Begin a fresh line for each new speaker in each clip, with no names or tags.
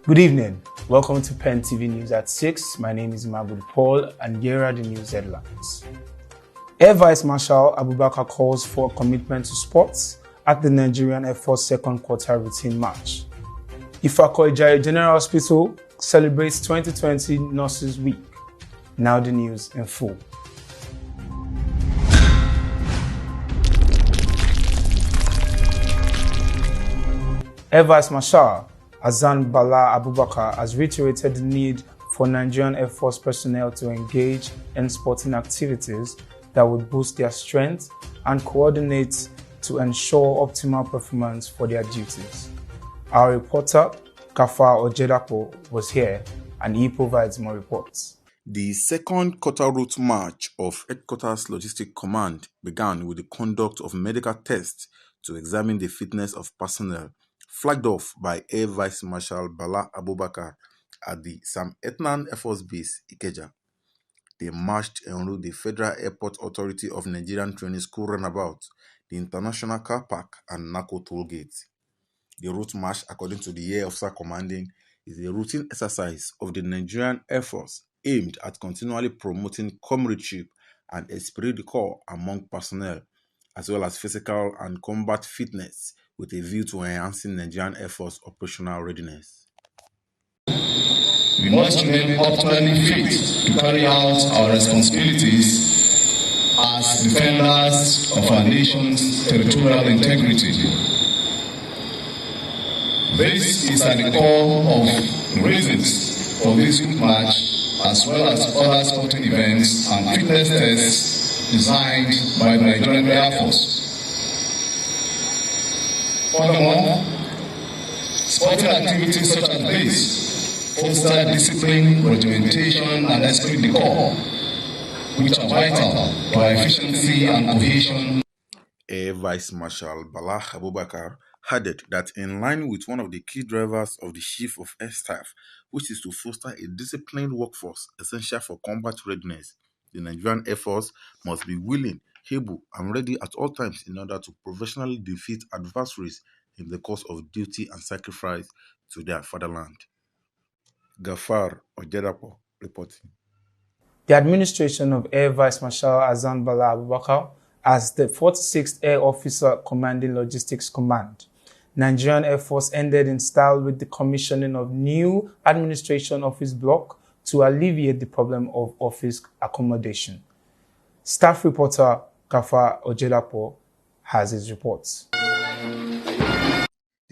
Good evening. Welcome to Pen TV News at 6. My name is Mahmoud Paul, and here are the news headlines. Air Vice Marshal Abubakar calls for commitment to sports at the Nigerian Air Force second quarter routine march. Ifako Ijaye General Hospital celebrates 2020 Nurses Week. Now the news in full. Air Vice Marshal Hassan Bala Abubakar has reiterated the need for Nigerian Air Force personnel to engage in sporting activities that would boost their strength and coordinate to ensure optimal performance for their duties. Our reporter, Kafa Ojedapo, was here and he provides more reports.
The second quarter route march of Headquarters Logistic Command began with the conduct of medical tests to examine the fitness of personnel, flagged off by Air Vice Marshal Bala Abubakar at the Sam Etnan Air Force Base, Ikeja. They marched en route the Federal Airport Authority of Nigerian Training School roundabout, the International Car Park, and Nako Toll Gate. The route march, according to the Air Officer Commanding, is a routine exercise of the Nigerian Air Force aimed at continually promoting comradeship and esprit de corps among personnel, as well as physical and combat fitness, with a view to enhancing Nigerian Air Force operational readiness.
We must remain optimally fit to carry out our responsibilities as defenders of our nation's territorial integrity. This is at the core of the reasons for this week march, as well as other sporting events and fitness tests designed by the Nigerian Air Force. Furthermore, sporting activities such as this foster discipline, regimentation, and esprit de corps, which are vital to our efficiency and cohesion.
Air Vice Marshal Bala Abubakar added that in line with one of the key drivers of the Chief of Air Staff, which is to foster a disciplined workforce essential for combat readiness, the Nigerian Air Force must be willing, able, and ready at all times in order to professionally defeat adversaries in the cause of duty and sacrifice to their fatherland. Gafar Ojedapo reporting.
The administration of Air Vice Marshal Hassan Bala Abubakar as the 46th Air Officer Commanding Logistics Command. Nigerian Air Force ended in style with the commissioning of new administration office block to alleviate the problem of office accommodation. Staff reporter Kafa Ojedapo has his reports.
The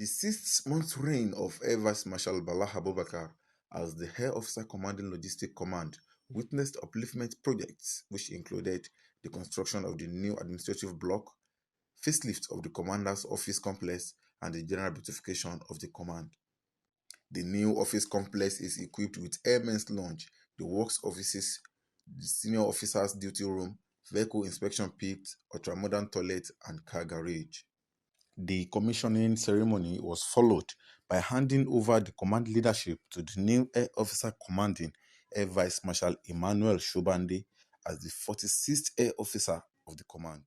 6-month reign of Air Vice Marshal Bala Abubakar as the Air Officer Commanding Logistic Command witnessed upliftment projects which included the construction of the new administrative block, facelift of the Commander's Office Complex, and the general beautification of the command. The new office complex is equipped with airman's lounge, the works offices, the senior officer's duty room, vehicle inspection pit, ultramodern toilet, and car garage. The commissioning ceremony was followed by handing over the command leadership to the new Air Officer Commanding Air Vice Marshal Emmanuel Shobande as the 46th Air Officer of the command.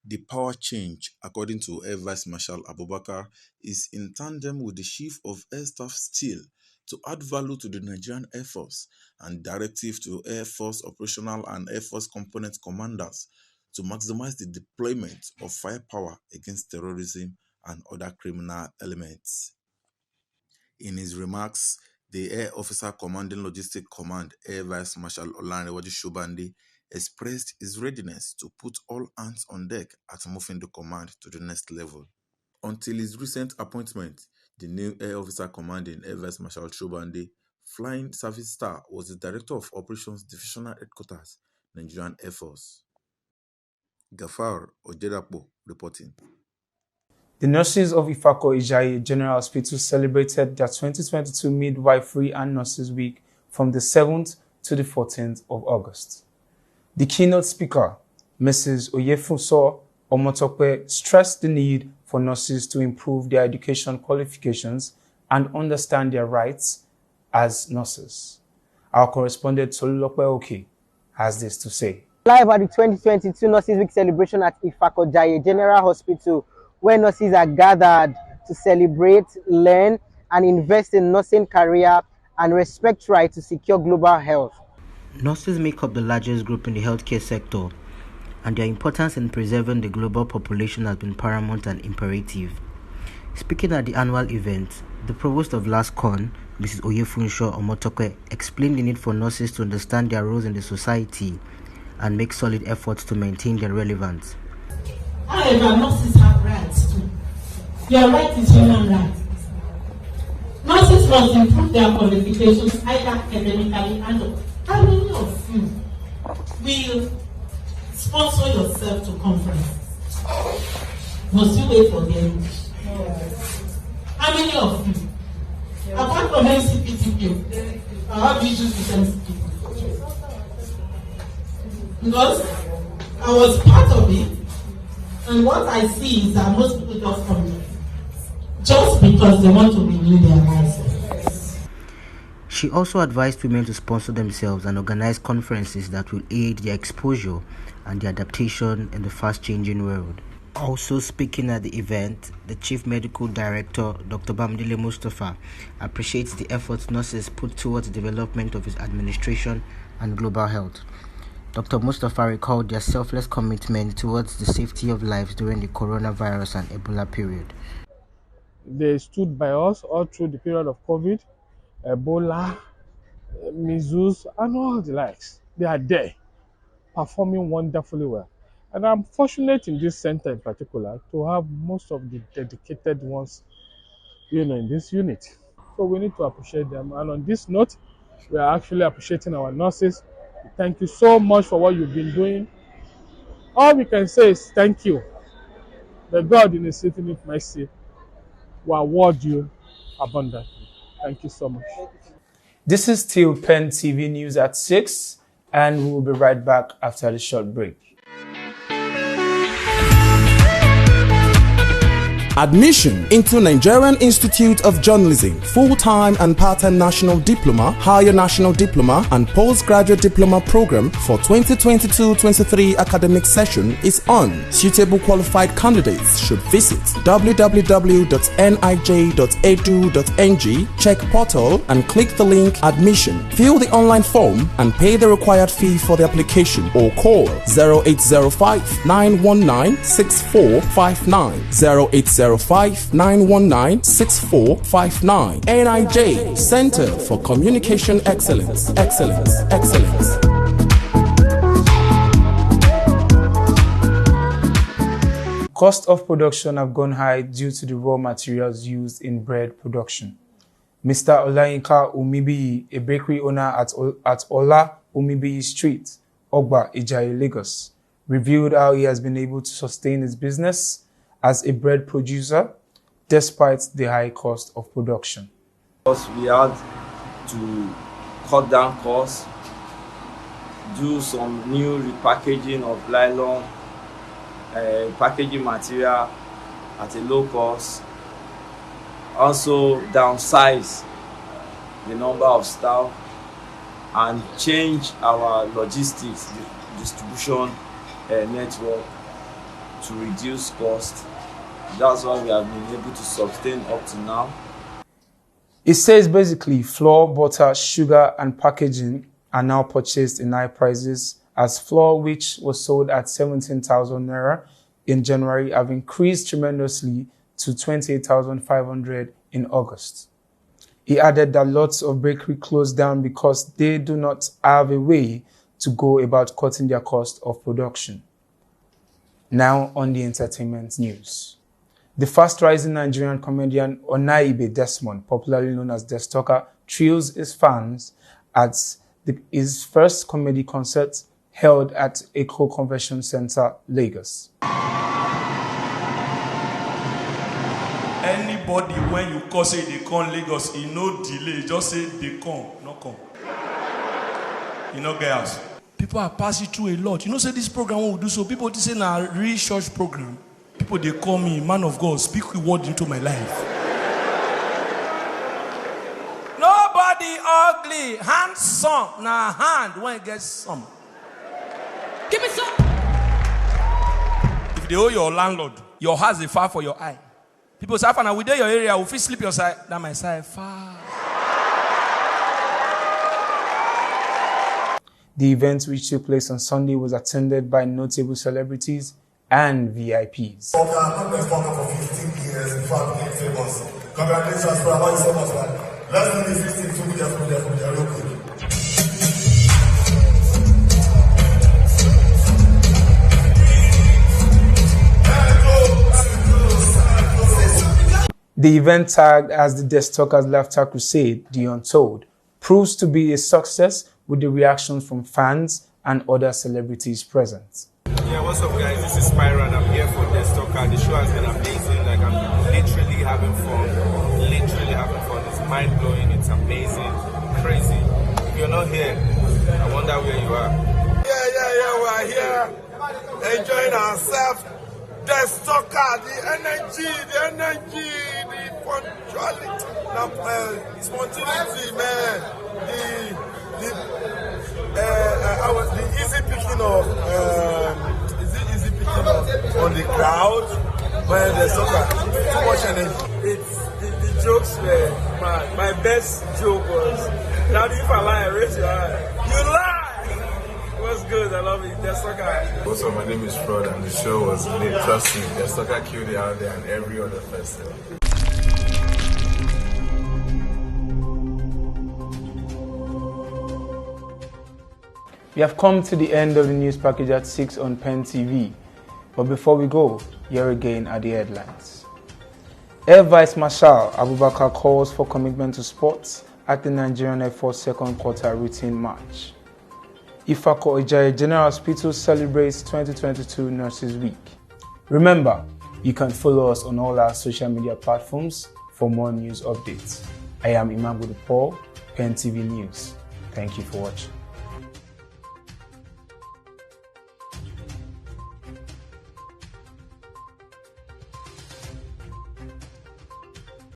The power change, according to Air Vice Marshal Abubakar, is in tandem with the Chief of Air Staff still to add value to the Nigerian Air Force and directive to Air Force operational and Air Force component commanders to maximize the deployment of firepower against terrorism and other criminal elements. In his remarks, the Air Officer Commanding Logistic Command, Air Vice Marshal Olanrewaju Shobande, expressed his readiness to put all hands on deck at moving the command to the next level. Until his recent appointment, the new Air Officer Commanding Air Vice Marshal Shobande, Flying Service Star, was the Director of Operations Divisional Headquarters, Nigerian Air Force. Gafar Ojedapo reporting.
The nurses of Ifako Ijaye General Hospital celebrated their 2022 Midwifery and Nurses Week from the 7th to the 14th of August. The keynote speaker, Mrs. Oyefunso Omotope, stressed the need for nurses to improve their education qualifications and understand their rights as nurses. Our correspondent Tolulope Oke has this to say.
Live at the 2022 Nurses Week celebration at Ifakojaye General Hospital, where nurses are gathered to celebrate, learn, and invest in nursing career and respect right to secure global health.
Nurses make up the largest group in the healthcare sector, and their importance in preserving the global population has been paramount and imperative. Speaking at the annual event, the provost of LASCON, Mrs. Oyefunsho Omotoke, explained the need for nurses to understand their roles in the society and make solid efforts to maintain their relevance.
However, nurses have rights too. Your right is human right. Nurses must improve their qualifications either academically and how many of you will sponsor yourself to conferences? Must you wait for them? How many of you? Apart from NCPTQ, I have issues with NCPTQ. Because I was part of it, and what I see is that most people just come here just because they want to renew their license.
She also advised women to sponsor themselves and organize conferences that will aid their exposure and their adaptation in the fast-changing world. Also speaking at the event, the Chief Medical Director, Dr. Bamdele Mustafa, appreciates the efforts nurses put towards the development of his administration and global health. Dr. Mustafa recalled their selfless commitment towards the safety of lives during the coronavirus and Ebola period.
They stood by us all through the period of COVID, Ebola, measles, and all the likes. They are there, performing wonderfully well. And I'm fortunate in this center in particular to have most of the dedicated ones, in this unit. So we need to appreciate them. And on this note, we are actually appreciating our nurses. Thank you so much for what you've been doing. All we can say is thank you. The God in His infinite mercy will award you abundantly. Thank you so much.
This is still Pen TV News at 6, and we will be right back after the short break.
Admission into Nigerian Institute of Journalism, full-time and part-time national diploma, higher national diploma, and postgraduate diploma program for 2022-23 academic session is on. Suitable qualified candidates should visit www.nij.edu.ng, check portal and click the link Admission. Fill the online form and pay the required fee for the application or call 0805 919 6459 0805-919-6459. NIJ, Center for Communication Excellence. Excellence.
Cost of production have gone high due to the raw materials used in bread production. Mr. Olayinka Umibiyi, a bakery owner at Ola Umibiyi Street, Ogba, Ijayi, Lagos, revealed how he has been able to sustain his business as a bread producer, despite the high cost of production.
Because we had to cut down costs, do some new repackaging of nylon, packaging material at a low cost, also downsize the number of staff and change our logistics distribution network to reduce cost. That's why we have been able to sustain up to now.
It says basically flour, butter, sugar, and packaging are now purchased in high prices, as flour, which was sold at 17,000 naira in January, have increased tremendously to 28,500 in August. He added that lots of bakery closed down because they do not have a way to go about cutting their cost of production. Now on the entertainment news. The fast-rising Nigerian comedian Onaibe Desmond, popularly known as Destoka, thrills his fans at his first comedy concert held at Eko Convention Center, Lagos.
Anybody when you call say they come Lagos, he no delay, just say they come, not come. You know, girls. People are passing through a lot. You know, say this program will do so. People say na real church program. People they call me man of God, speak a word into my life. Nobody ugly, handsome. Now hand when it gets some.
Give
if they owe your landlord, your house is far for your eye. People say, "After we dey your area, we fit sleep your side." That my side far.
The event, which took place on Sunday, was attended by notable celebrities and VIPs.
I've been for 15 years. In fact, being famous. Congratulations, bro. How you so much, man? Let's do this 15 from there, real quick.
The event, tagged as the Destalkers Laughter Crusade, The Untold, proves to be a success with the reactions from fans and other celebrities present.
Yeah, what's up guys? This is Spyro and I'm here for Destalker. The show has been amazing. Like, I'm literally having fun. It's mind-blowing, it's amazing, crazy. If you're not here, I wonder where you are.
Yeah, we're here enjoying ourselves. Destalker, the energy, the punctuality, the spontaneity, man. The easy picking of, on the crowd, man. Destalker, too much energy.
It's the jokes were mad. My best joke was, now if I lie, raise your eye. You lie! What's good? I love it. Destalker.
What's up? My name is Fraud and the show was lit. Trust me, Destalker killed it out there and every other festival.
We have come to the end of the news package at 6 on PEN TV. But before we go, here again are the headlines. Air Vice Marshal Abubakar calls for commitment to sports at the Nigerian Air Force second quarter routine march. Ifako Ijaya General Hospital celebrates 2022 Nurses Week. Remember, you can follow us on all our social media platforms for more news updates. I am Imam Paul, PEN TV News. Thank you for watching.